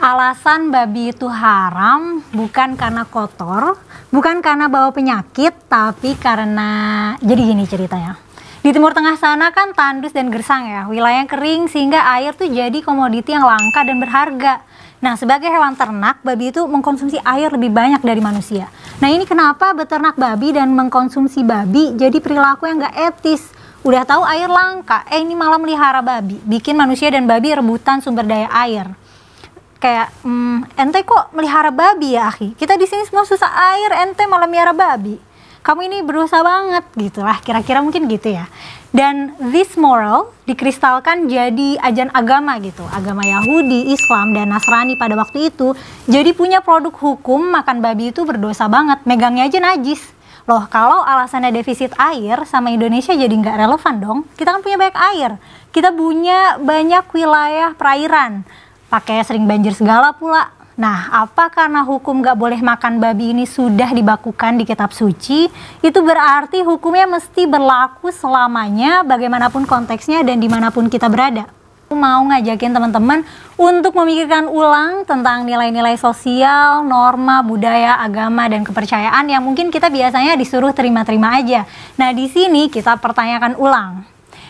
Alasan babi itu haram bukan karena kotor, bukan karena bawa penyakit, tapi karena jadi gini ceritanya. Di Timur Tengah sana kan tandus dan gersang ya, wilayah kering sehingga air tuh jadi komoditi yang langka dan berharga. Nah, sebagai hewan ternak, babi itu mengkonsumsi air lebih banyak dari manusia. Nah, ini kenapa beternak babi dan mengkonsumsi babi jadi perilaku yang gak etis. Udah tahu air langka, ini malah melihara babi, bikin manusia dan babi rebutan sumber daya air. Kayak, ente kok melihara babi ya, akhi? Kita di sini semua susah air, ente malah melihara babi. Kamu ini berdosa banget, gitulah. Kira-kira mungkin gitu ya. Dan this moral dikristalkan jadi ajaran agama gitu. Agama Yahudi, Islam, dan Nasrani pada waktu itu. Jadi punya produk hukum makan babi itu berdosa banget. Megangnya aja najis. Loh, kalau alasannya defisit air sama Indonesia jadi nggak relevan dong. Kita kan punya banyak air. Kita punya banyak wilayah perairan. Pakai sering banjir segala pula. Nah, apa karena hukum gak boleh makan babi ini sudah dibakukan di kitab suci, itu berarti hukumnya mesti berlaku selamanya bagaimanapun konteksnya dan dimanapun kita berada. Aku mau ngajakin teman-teman untuk memikirkan ulang tentang nilai-nilai sosial, norma, budaya, agama, dan kepercayaan yang mungkin kita biasanya disuruh terima-terima aja. Nah, di sini kita pertanyakan ulang.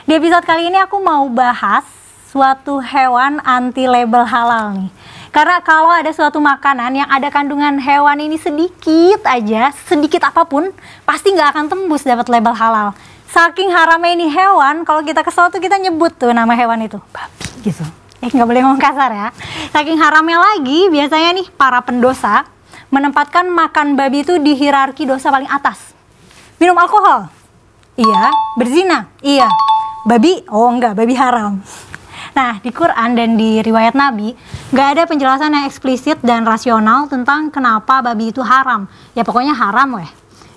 Di episode kali ini aku mau bahas suatu hewan anti label halal nih. Karena kalau ada suatu makanan yang ada kandungan hewan ini sedikit aja, sedikit apapun, pasti nggak akan tembus dapat label halal. Saking haramnya ini hewan, kalau kita kesel tuh kita nyebut tuh nama hewan itu, babi gitu. Nggak boleh ngomong kasar ya. Saking haramnya lagi, biasanya nih para pendosa menempatkan makan babi itu di hierarki dosa paling atas. Minum alkohol? Iya. Berzina? Iya. Babi? Oh enggak, babi haram. Nah, di Quran dan di riwayat Nabi, gak ada penjelasan yang eksplisit dan rasional tentang kenapa babi itu haram. Ya pokoknya haram weh.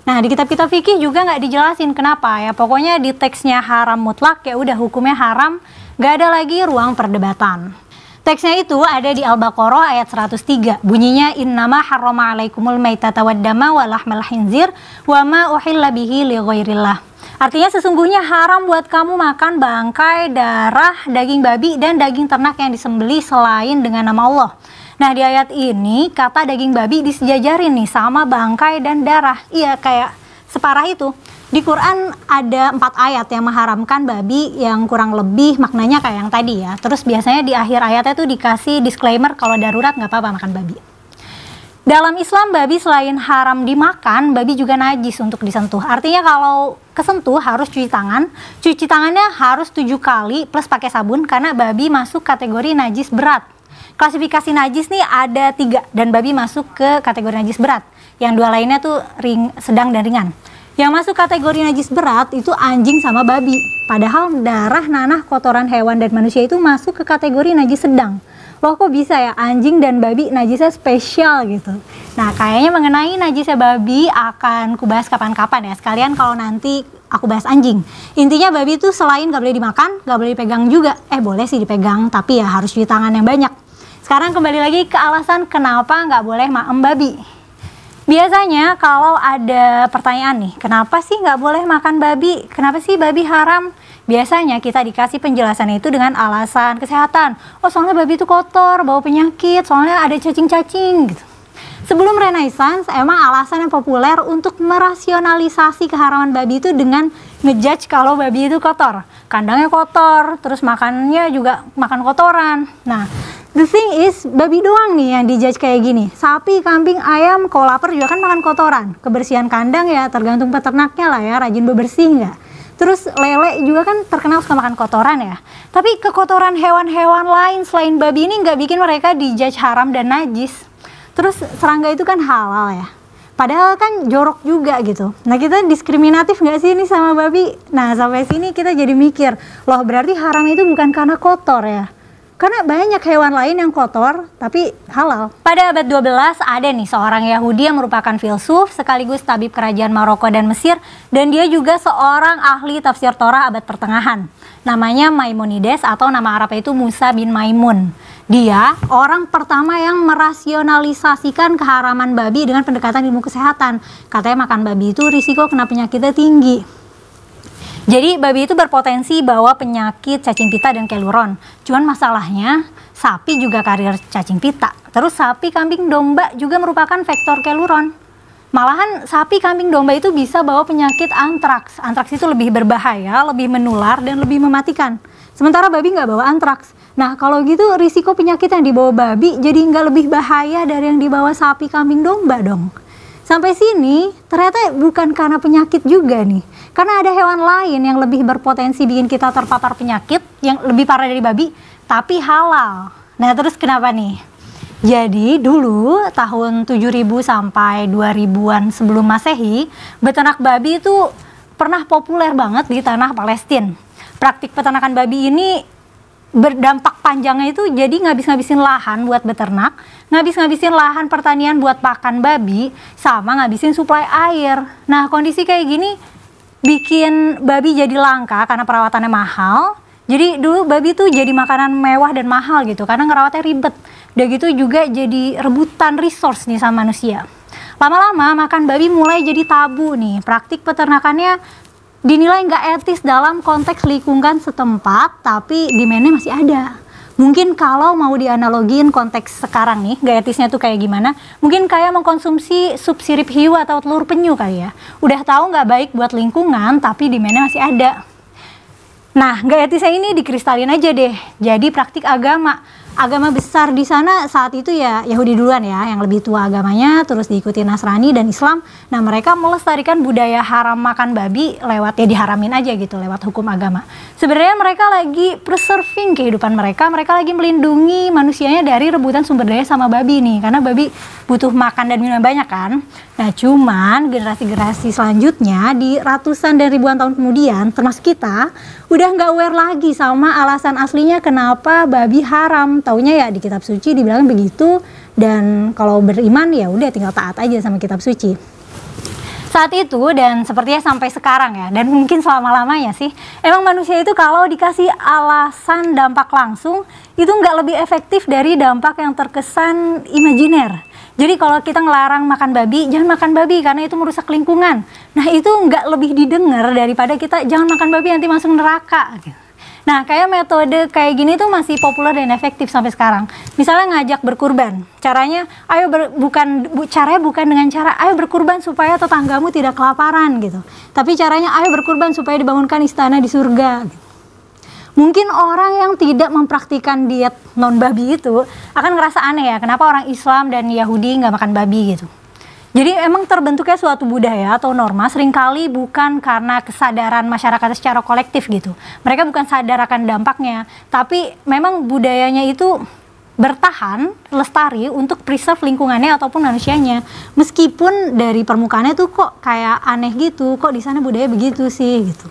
Nah, di kitab-kitab fikih juga gak dijelasin kenapa. Ya pokoknya di teksnya haram mutlak, ya udah hukumnya haram, gak ada lagi ruang perdebatan. Teksnya itu ada di Al-Baqarah ayat 103. Bunyinya, innama harrama alaikumul maitata waddama walahmal khinzir wa ma uhilla bihi li ghairillah. Artinya sesungguhnya haram buat kamu makan bangkai, darah, daging babi, dan daging ternak yang disembelih selain dengan nama Allah. Nah, di ayat ini kata daging babi disejajarin nih sama bangkai dan darah. Iya, kayak separah itu. Di Quran ada 4 ayat yang mengharamkan babi yang kurang lebih maknanya kayak yang tadi ya. Terus biasanya di akhir ayatnya tuh dikasih disclaimer kalau darurat nggak apa-apa makan babi. Dalam Islam, babi selain haram dimakan, babi juga najis untuk disentuh. Artinya kalau kesentuh harus cuci tangan. Cuci tangannya harus 7 kali plus pakai sabun karena babi masuk kategori najis berat. Klasifikasi najis nih ada 3 dan babi masuk ke kategori najis berat. Yang 2 lainnya tuh sedang dan ringan. Yang masuk kategori najis berat itu anjing sama babi. Padahal darah, nanah, kotoran hewan dan manusia itu masuk ke kategori najis sedang. Loh, kok bisa ya anjing dan babi najisnya spesial gitu. Nah, kayaknya mengenai najisnya babi akan kubahas kapan-kapan ya. Sekalian kalau nanti aku bahas anjing. Intinya babi itu selain gak boleh dimakan, gak boleh dipegang juga. Boleh sih dipegang, tapi ya harus cuci tangan yang banyak. Sekarang kembali lagi ke alasan kenapa gak boleh maem babi. Biasanya kalau ada pertanyaan nih, kenapa sih gak boleh makan babi? Kenapa sih babi haram? Biasanya kita dikasih penjelasan itu dengan alasan kesehatan. Oh, soalnya babi itu kotor, bawa penyakit, soalnya ada cacing-cacing gitu. Sebelum Renaissance, emang alasan yang populer untuk merasionalisasi keharaman babi itu dengan ngejudge kalau babi itu kotor. Kandangnya kotor, terus makannya juga makan kotoran. Nah, the thing is, babi doang nih yang dijudge kayak gini. Sapi, kambing, ayam, kalau lapar juga kan makan kotoran. Kebersihan kandang ya tergantung peternaknya lah ya, rajin bebersih nggak. Terus lele juga kan terkenal suka makan kotoran ya. Tapi kekotoran hewan-hewan lain selain babi ini nggak bikin mereka dijudge haram dan najis. Terus serangga itu kan halal ya. Padahal kan jorok juga gitu. Nah, kita diskriminatif nggak sih ini sama babi? Nah, sampai sini kita jadi mikir, loh berarti haram itu bukan karena kotor ya. Karena banyak hewan lain yang kotor, tapi halal. Pada abad 12 ada nih seorang Yahudi yang merupakan filsuf, sekaligus tabib kerajaan Maroko dan Mesir, dan dia juga seorang ahli tafsir Torah abad pertengahan. Namanya Maimonides atau nama Arabnya itu Musa bin Maimun. Dia orang pertama yang merasionalisasikan keharaman babi dengan pendekatan ilmu kesehatan. Katanya makan babi itu risiko kena penyakitnya tinggi. Jadi babi itu berpotensi bawa penyakit cacing pita dan keluron. Cuman masalahnya sapi juga karier cacing pita. Terus sapi, kambing, domba juga merupakan vektor keluron. Malahan sapi, kambing, domba itu bisa bawa penyakit antraks. Antraks itu lebih berbahaya, lebih menular, dan lebih mematikan. Sementara babi nggak bawa antraks. Nah kalau gitu risiko penyakit yang dibawa babi jadi nggak lebih bahaya dari yang dibawa sapi, kambing, domba dong. Sampai sini ternyata bukan karena penyakit juga nih. Karena ada hewan lain yang lebih berpotensi bikin kita terpapar penyakit yang lebih parah dari babi, tapi halal. Nah terus kenapa nih? Jadi dulu tahun 7000 sampai 2000-an sebelum Masehi, beternak babi itu pernah populer banget di tanah Palestina. Praktik peternakan babi ini berdampak panjangnya itu jadi ngabis-ngabisin lahan buat beternak, ngabis-ngabisin lahan pertanian buat pakan babi, sama ngabisin suplai air. Nah kondisi kayak gini bikin babi jadi langka karena perawatannya mahal. Jadi dulu babi tuh jadi makanan mewah dan mahal gitu karena ngerawatnya ribet. Udah gitu juga jadi rebutan resource nih sama manusia. Lama-lama makan babi mulai jadi tabu nih. Praktik peternakannya dinilai nggak etis dalam konteks lingkungan setempat, tapi demand-nya masih ada. Mungkin kalau mau dianalogin konteks sekarang nih, nggak etisnya tuh kayak gimana? Mungkin kayak mengkonsumsi sup sirip hiu atau telur penyu kali ya. Udah tahu nggak baik buat lingkungan, tapi demand-nya masih ada. Nah, nggak etisnya ini dikristalin aja deh. Jadi praktik agama besar di sana saat itu ya Yahudi duluan ya, yang lebih tua agamanya, terus diikuti Nasrani dan Islam. Nah, mereka melestarikan budaya haram makan babi lewat ya diharamin aja gitu, lewat hukum agama. Sebenarnya mereka lagi preserving kehidupan mereka lagi melindungi manusianya dari rebutan sumber daya sama babi nih, karena babi butuh makan dan minum banyak kan. Nah, cuman generasi-generasi selanjutnya di ratusan dan ribuan tahun kemudian, termasuk kita, udah nggak aware lagi sama alasan aslinya kenapa babi haram. Taunya ya di kitab suci dibilang begitu, dan kalau beriman ya udah tinggal taat aja sama kitab suci. Saat itu dan sepertinya sampai sekarang ya, dan mungkin selama-lamanya sih, emang manusia itu kalau dikasih alasan dampak langsung itu nggak lebih efektif dari dampak yang terkesan imajiner. Jadi kalau kita ngelarang makan babi, jangan makan babi karena itu merusak lingkungan. Nah itu nggak lebih didengar daripada kita jangan makan babi nanti masuk neraka. Nah kayak metode kayak gini tuh masih populer dan efektif sampai sekarang. Misalnya ngajak berkurban, caranya caranya bukan dengan cara ayo berkurban supaya tetanggamu tidak kelaparan gitu. Tapi caranya ayo berkurban supaya dibangunkan istana di surga. Gitu. Mungkin orang yang tidak mempraktikkan diet non babi itu akan ngerasa aneh ya, kenapa orang Islam dan Yahudi nggak makan babi gitu. Jadi emang terbentuknya suatu budaya atau norma seringkali bukan karena kesadaran masyarakat secara kolektif gitu. Mereka bukan sadar akan dampaknya, tapi memang budayanya itu bertahan, lestari untuk preserve lingkungannya ataupun manusianya. Meskipun dari permukaannya tuh kok kayak aneh gitu, kok di sana budaya begitu sih gitu.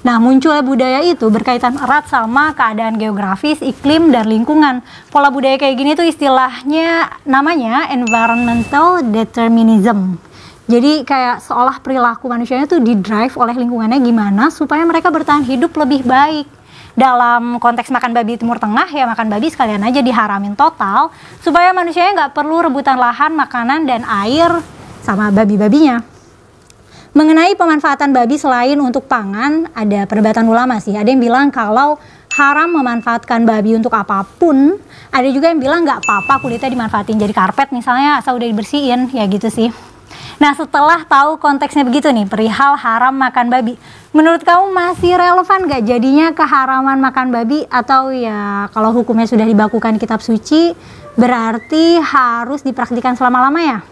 Nah, munculnya budaya itu berkaitan erat sama keadaan geografis, iklim, dan lingkungan. Pola budaya kayak gini tuh istilahnya namanya environmental determinism. Jadi kayak seolah perilaku manusianya tuh di-drive oleh lingkungannya gimana supaya mereka bertahan hidup lebih baik. Dalam konteks makan babi Timur Tengah ya makan babi sekalian aja diharamin total supaya manusianya nggak perlu rebutan lahan, makanan, dan air sama babi-babinya. Mengenai pemanfaatan babi selain untuk pangan, ada perdebatan ulama sih. Ada yang bilang kalau haram memanfaatkan babi untuk apapun. Ada juga yang bilang nggak apa-apa kulitnya dimanfaatin jadi karpet misalnya asal udah dibersihin, ya gitu sih. Nah setelah tahu konteksnya begitu nih, perihal haram makan babi. Menurut kamu masih relevan nggak jadinya keharaman makan babi? Atau ya kalau hukumnya sudah dibakukan kitab suci, berarti harus dipraktikkan selama-lamanya?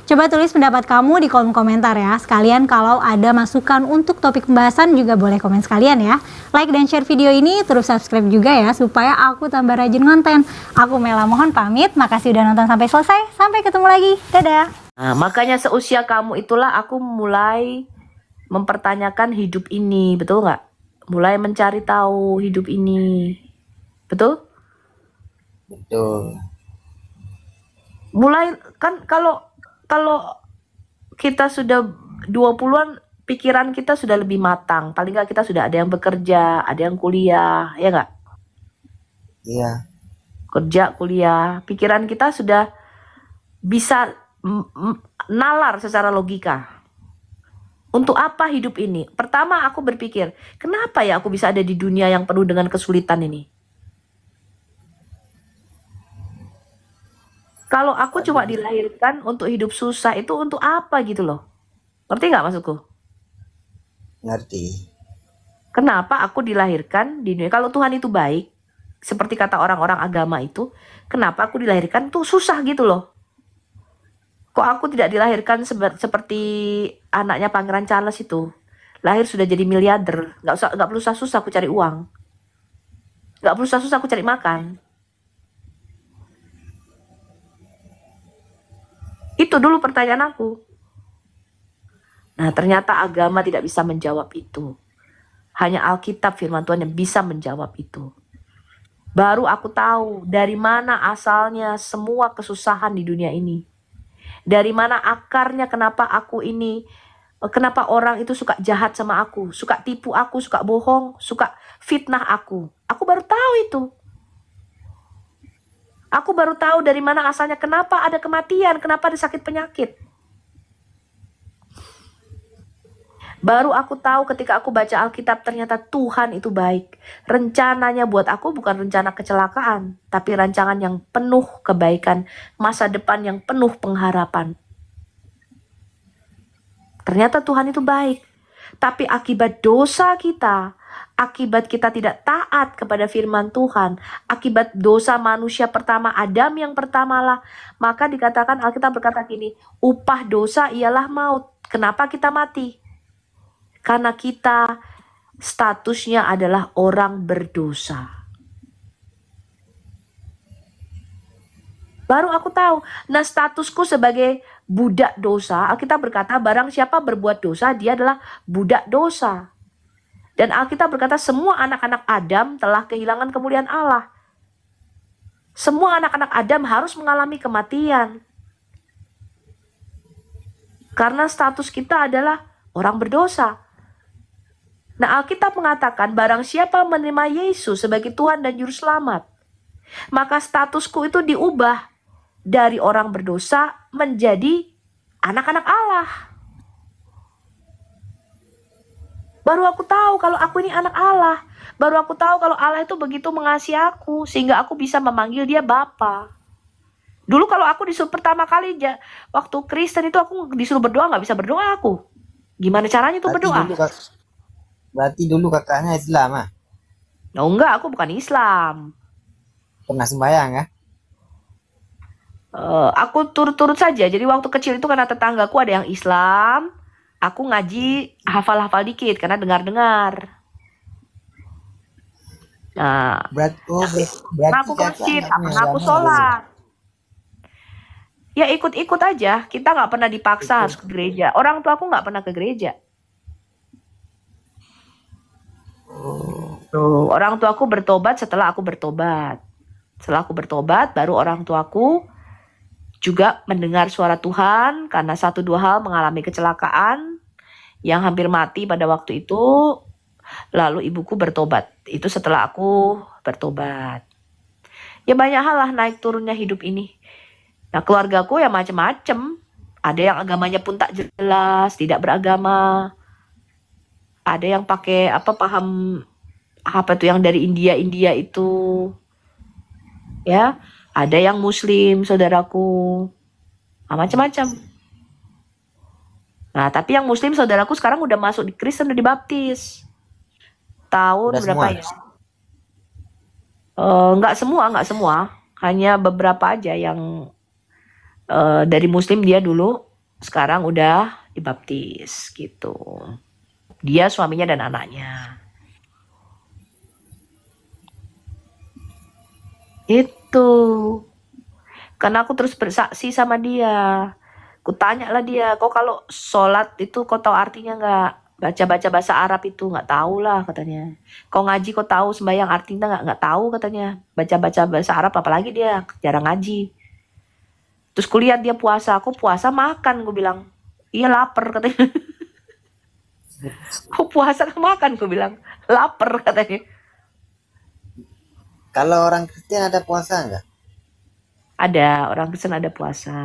Coba tulis pendapat kamu di kolom komentar ya. Sekalian kalau ada masukan untuk topik pembahasan juga boleh komen sekalian ya. Like dan share video ini, terus subscribe juga ya supaya aku tambah rajin konten. Aku Mela mohon pamit, makasih udah nonton sampai selesai. Sampai ketemu lagi, dadah. Nah, makanya seusia kamu itulah aku mulai mempertanyakan hidup ini, betul nggak? Mulai mencari tahu hidup ini, betul? Betul. Mulai kan kalau kita sudah 20-an, pikiran kita sudah lebih matang. Paling nggak kita sudah ada yang bekerja, ada yang kuliah, ya nggak? Iya. Kerja, kuliah. Pikiran kita sudah bisa nalar secara logika. Untuk apa hidup ini? Pertama aku berpikir, kenapa ya aku bisa ada di dunia yang penuh dengan kesulitan ini? Kalau aku Waduh, cuma dilahirkan untuk hidup susah itu untuk apa gitu loh. Ngerti nggak maksudku? ngerti. Kenapa aku dilahirkan di dunia? Kalau Tuhan itu baik, seperti kata orang-orang agama itu, kenapa aku dilahirkan tuh susah gitu loh. Kok aku tidak dilahirkan seperti anaknya Pangeran Charles itu. Lahir sudah jadi miliarder, nggak perlu susah-susah aku cari uang, nggak perlu susah-susah aku cari makan. Itu dulu pertanyaan aku. Nah, ternyata agama tidak bisa menjawab itu. Hanya Alkitab firman Tuhan yang bisa menjawab itu. Baru aku tahu dari mana asalnya semua kesusahan di dunia ini. Dari mana akarnya kenapa aku ini, kenapa orang itu suka jahat sama aku, suka tipu aku, suka bohong, suka fitnah aku. Aku baru tahu itu. Aku baru tahu dari mana asalnya kenapa ada kematian, kenapa ada sakit penyakit. Baru aku tahu ketika aku baca Alkitab ternyata Tuhan itu baik. Rencananya buat aku bukan rencana kecelakaan, tapi rancangan yang penuh kebaikan, masa depan yang penuh pengharapan. Ternyata Tuhan itu baik. Tapi akibat dosa kita, akibat kita tidak taat kepada firman Tuhan, akibat dosa manusia pertama, Adam yang pertamalah, maka dikatakan Alkitab berkata gini, upah dosa ialah maut. Kenapa kita mati? Karena kita statusnya adalah orang berdosa. Baru aku tahu. Nah, statusku sebagai budak dosa, Alkitab berkata barang siapa berbuat dosa, dia adalah budak dosa. Dan Alkitab berkata semua anak-anak Adam telah kehilangan kemuliaan Allah. Semua anak-anak Adam harus mengalami kematian. Karena status kita adalah orang berdosa. Nah, Alkitab mengatakan barang siapa menerima Yesus sebagai Tuhan dan Juru Selamat, maka statusku itu diubah dari orang berdosa menjadi anak-anak Allah. Baru aku tahu kalau aku ini anak Allah. Baru aku tahu kalau Allah itu begitu mengasihi aku sehingga aku bisa memanggil dia Bapa. Dulu kalau aku disuruh pertama kali waktu Kristen itu aku disuruh berdoa nggak bisa berdoa aku. Gimana caranya tuh berdoa? Berarti dulu kakaknya Islam ah? Oh enggak, aku bukan Islam. Pernah sembahyang ya? Aku turut-turut saja. Jadi waktu kecil itu karena tetanggaku ada yang Islam, aku ngaji hafal-hafal dikit karena dengar-dengar. Nah, Berarti aku ke masjid, aku sholat. Ya ikut-ikut aja. Kita nggak pernah dipaksa harus ke gereja. Orang tua aku nggak pernah ke gereja. Tuh, orang tuaku bertobat setelah aku bertobat. Setelah aku bertobat, baru orang tuaku juga mendengar suara Tuhan karena satu dua hal mengalami kecelakaan yang hampir mati pada waktu itu. Lalu ibuku bertobat. Itu setelah aku bertobat. Ya banyak hal lah naik turunnya hidup ini. Nah, keluargaku ya macam-macam. Ada yang agamanya pun tak jelas, tidak beragama. Ada yang pakai paham apa tuh yang dari India itu. Ya, ada yang Muslim, saudaraku. Nah, macam-macam. Nah, tapi yang Muslim saudaraku sekarang udah masuk di Kristen, udah dibaptis. Tahun udah berapa semua? ya? Nggak semua. Hanya beberapa aja yang dari Muslim dia dulu, sekarang udah dibaptis gitu. Dia, suaminya, dan anaknya. Itu. Karena aku terus bersaksi sama dia. Kutanya lah dia, kok kalau sholat itu kau tahu artinya nggak? Baca-baca bahasa Arab itu nggak tahu lah katanya. Kau ngaji kau tahu sembahyang artinya nggak tahu katanya. Baca-baca bahasa Arab apalagi dia jarang ngaji. Terus kulihat dia puasa, aku puasa makan, gue bilang. Iya lapar katanya. Kok puasa makan, gue bilang. Lapar katanya. Kalau orang Kristen ada puasa nggak? Ada, orang Kristen ada puasa.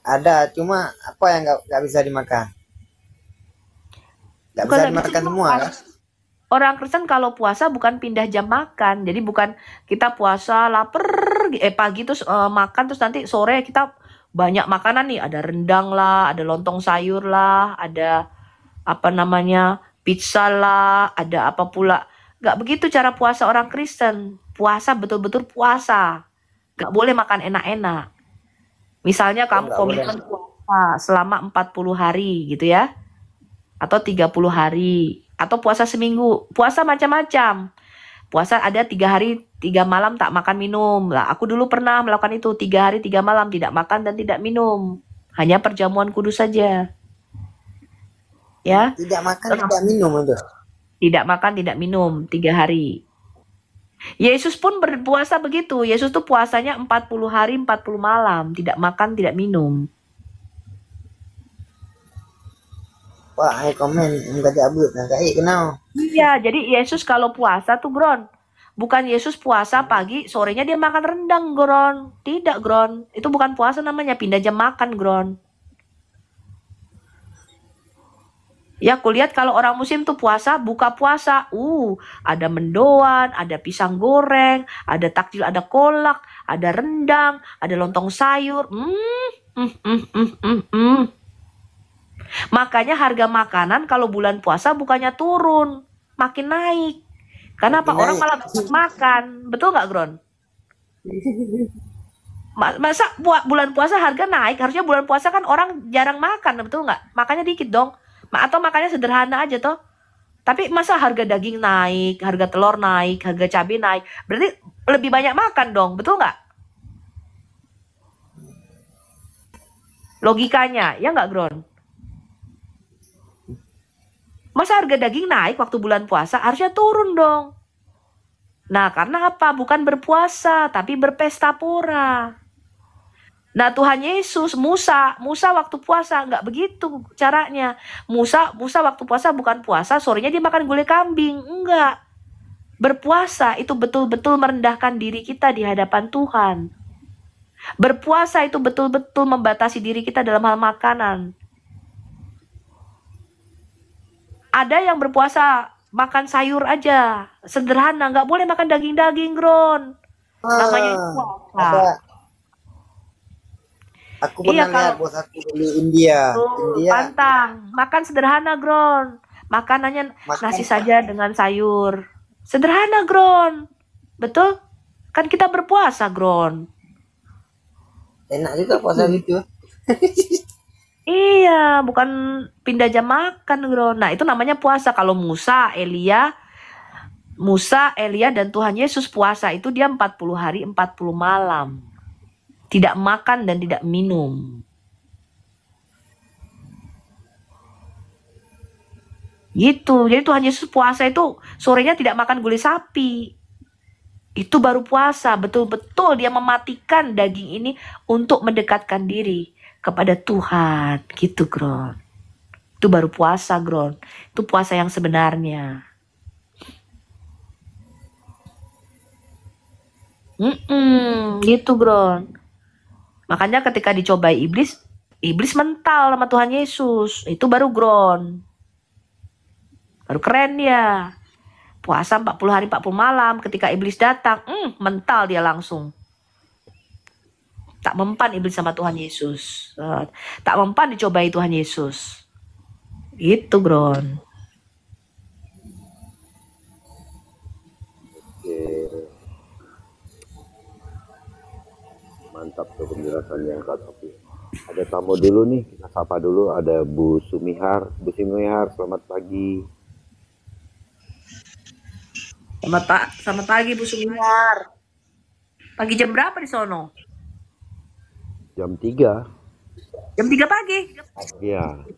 Ada, cuma apa yang nggak bisa dimakan? Nggak bisa dimakan semua kan? Orang Kristen kalau puasa bukan pindah jam makan. Jadi bukan kita puasa lapar pagi terus makan terus nanti sore kita banyak makanan nih, ada rendang lah, ada lontong sayur lah, ada apa namanya? Pizza lah, ada apa pula. Gak begitu cara puasa orang Kristen. Puasa betul-betul puasa. Gak boleh makan enak-enak. Misalnya Oh, kamu nggak boleh. komitmen puasa selama 40 hari gitu ya. Atau 30 hari. Atau puasa seminggu. Puasa macam-macam. Puasa ada 3 hari 3 malam tak makan minum. Lah, aku dulu pernah melakukan itu 3 hari 3 malam tidak makan dan tidak minum. Hanya perjamuan kudus saja. Ya, Tidak makan, tidak minum itu. tidak makan tidak minum 3 hari. Yesus pun berpuasa begitu. Yesus tuh puasanya 40 hari 40 malam, tidak makan tidak minum. Wah, hai komen enggak diabut, enggak kenal. Iya, jadi Yesus kalau puasa tuh Gron, bukan Yesus puasa pagi, sorenya dia makan rendang Gron. Tidak Gron, itu bukan puasa namanya, pindah jam makan Gron. Ya, kulihat kalau orang muslim tuh puasa, buka puasa. Ada mendoan, ada pisang goreng, ada takjil, ada kolak, ada rendang, ada lontong sayur. Makanya harga makanan kalau bulan puasa bukannya turun, makin naik. Karena apa? Makin Orang naik. malah banyak makan. Betul nggak, Gron? Masa bulan puasa harga naik? Harusnya bulan puasa kan orang jarang makan, betul nggak? Makanya dikit dong. Atau makannya sederhana aja toh. Tapi masa harga daging naik, harga telur naik, harga cabai naik. Berarti lebih banyak makan dong, betul nggak? Logikanya, ya nggak, Gron? Masa harga daging naik waktu bulan puasa, harusnya turun dong. Nah, karena apa? Bukan berpuasa, tapi berpesta pora. Nah, Tuhan Yesus, Musa waktu puasa, nggak begitu caranya. Musa waktu puasa bukan puasa, sorenya dia makan gulai kambing. Enggak. Berpuasa itu betul-betul merendahkan diri kita di hadapan Tuhan. Berpuasa itu betul-betul membatasi diri kita dalam hal makanan. Ada yang berpuasa makan sayur aja, sederhana, nggak boleh makan daging-daging, Gron. Namanya itu puasa. Ada. Aku pernah Iya, lihat bos aku di India. Pantang, makan sederhana, Gron. Makanannya nasi saja dengan sayur. Sederhana, Gron. Betul? Kan kita berpuasa, Gron. Enak juga puasa gitu. Iya, bukan pindah jam makan, Gron. Nah, itu namanya puasa. Kalau Musa, Elia, dan Tuhan Yesus puasa itu dia 40 hari 40 malam. Tidak makan dan tidak minum. Gitu. Jadi Tuhan Yesus puasa itu sorenya tidak makan gulai sapi. Itu baru puasa. Betul-betul dia mematikan daging ini untuk mendekatkan diri kepada Tuhan. Gitu, Gron. Itu baru puasa, Gron. Itu puasa yang sebenarnya. Gitu, Gron. Makanya ketika dicobai iblis mental sama Tuhan Yesus. Itu baru Gron. Baru keren dia. Puasa 40 hari 40 malam. Ketika iblis datang, mental dia langsung. Tak mempan iblis sama Tuhan Yesus. Tak mempan dicobai Tuhan Yesus. Gitu, Gron. Mantap tuh penjelasannya Kak Sofi. Ada tamu dulu nih, kita sapa dulu. Ada Bu Sumihar. Bu Sumihar, selamat pagi. Selamat pagi Bu Sumihar. Pagi jam berapa di sono? Jam 3. Jam 3 pagi? Iya.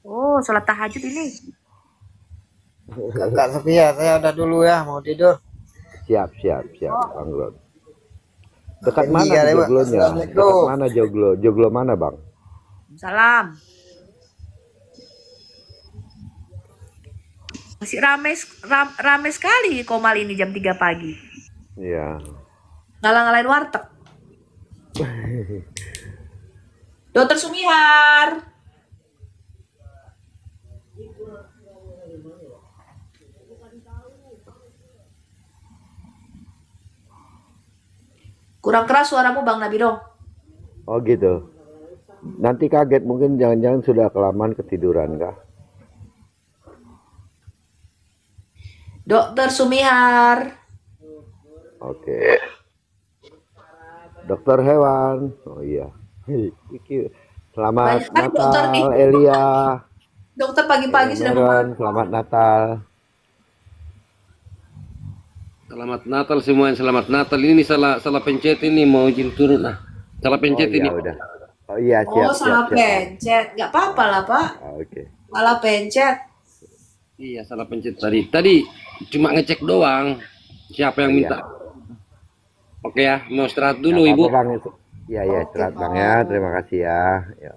Oh, sholat tahajud ini. Kak Sofia, saya udah dulu ya, mau tidur. Siap, Bang Gron. Dekat Jam mana 3 lewat. joglonya? Assalamualaikum. Dekat mana joglo? Joglo mana, Bang? Salam. Masih rame sekali Komal ini jam 3 pagi. Iya. Ngalah-ngalahin warteg. Dokter Sumihar. Kurang keras suaramu Bang Nabidong. Oh gitu. Nanti kaget mungkin jangan-jangan sudah kelamaan ketiduran kah? Dokter Sumihar. Oke. Dokter hewan. Oh iya. Selamat Banyak kan dokter nih. Natal Elia. Dokter pagi-pagi sudah Meron, selamat Natal. Selamat Natal semuanya, selamat Natal. Ini salah pencet ini mau izin turun. Nah, salah pencet ini. Udah. Oh iya, siap, salah siap. pencet. Gak apa-apa lah Pak. Oke. Salah pencet. Iya, salah pencet tadi. Tadi cuma ngecek doang. Siapa yang minta? Oke ya, mau istirahat dulu Nggak Ibu. apa-apa, Bang. Iya, istirahat Bang ya. Terima kasih ya.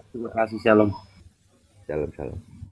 Terima kasih, Shalom. Shalom.